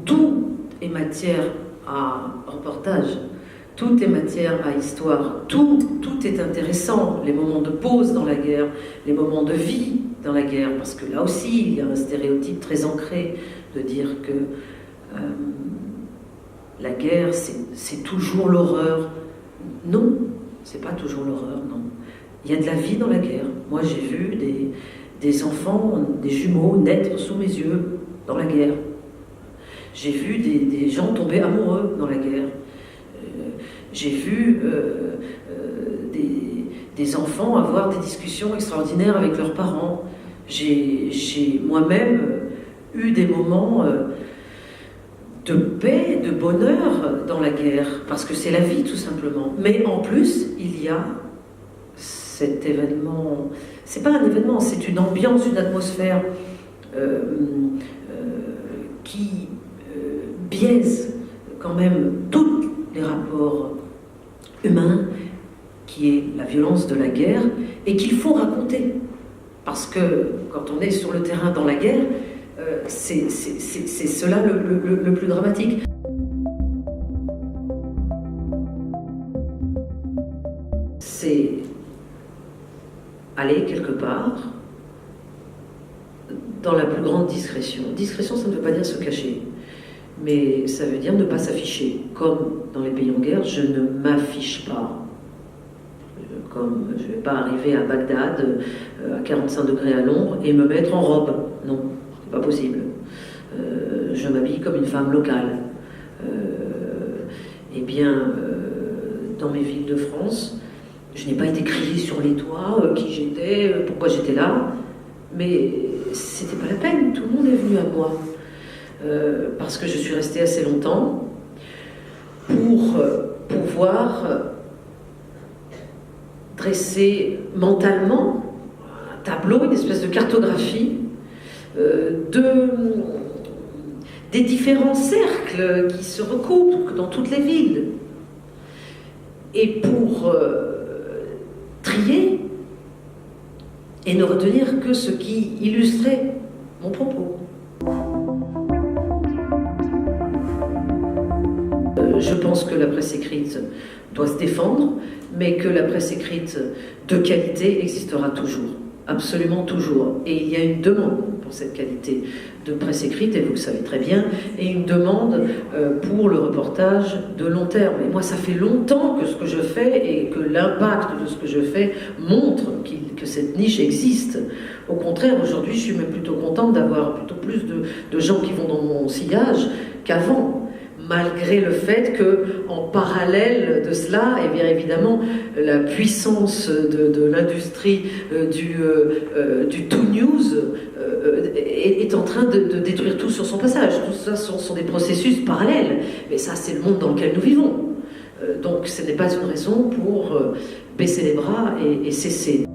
tout est matière à reportage, tout est matière à histoire, tout est intéressant, les moments de pause dans la guerre, les moments de vie dans la guerre, parce que là aussi il y a un stéréotype très ancré de dire que la guerre c'est toujours l'horreur. Non, c'est pas toujours l'horreur, non. Il y a de la vie dans la guerre. Moi j'ai vu des enfants, des jumeaux naître sous mes yeux dans la guerre. J'ai vu des gens tomber amoureux dans la guerre. J'ai vu des enfants avoir des discussions extraordinaires avec leurs parents. J'ai moi-même eu des moments de paix, de bonheur dans la guerre, parce que c'est la vie tout simplement. Mais en plus, il y a cet événement, c'est pas un événement, c'est une ambiance, une atmosphère qui biaise quand même tous les rapports humains, qui est la violence de la guerre, et qu'il faut raconter. Parce que quand on est sur le terrain dans la guerre, c'est cela le plus dramatique. C'est aller quelque part dans la plus grande discrétion. Discrétion, ça ne veut pas dire se cacher, mais ça veut dire ne pas s'afficher. Comme dans les pays en guerre, je ne m'affiche pas. Comme je ne vais pas arriver à Bagdad à 45 degrés à l'ombre et me mettre en robe. Non, c'est pas possible. Je m'habille comme une femme locale. Dans mes villes de France, je n'ai pas été criée sur les toits qui j'étais, pourquoi j'étais là, mais c'était pas la peine, tout le monde est venu à moi. Parce que je suis restée assez longtemps pour pouvoir dresser mentalement un tableau, une espèce de cartographie des différents cercles qui se recoupent dans toutes les villes. Et pour trier et ne retenir que ce qui illustrait mon propos. Je pense que la presse écrite doit se défendre, mais que la presse écrite de qualité existera toujours, absolument toujours. Et il y a une demande pour cette qualité de presse écrite, et vous le savez très bien, et une demande pour le reportage de long terme. Et moi, ça fait longtemps que ce que je fais et que l'impact de ce que je fais montre que cette niche existe. Au contraire, aujourd'hui, je suis même plutôt contente d'avoir plutôt plus de gens qui vont dans mon sillage qu'avant. Malgré le fait qu'en parallèle de cela, et bien évidemment, la puissance de l'industrie du tout news est en train de détruire tout sur son passage. Tout ça sont des processus parallèles, mais ça c'est le monde dans lequel nous vivons. Donc ce n'est pas une raison pour baisser les bras et cesser.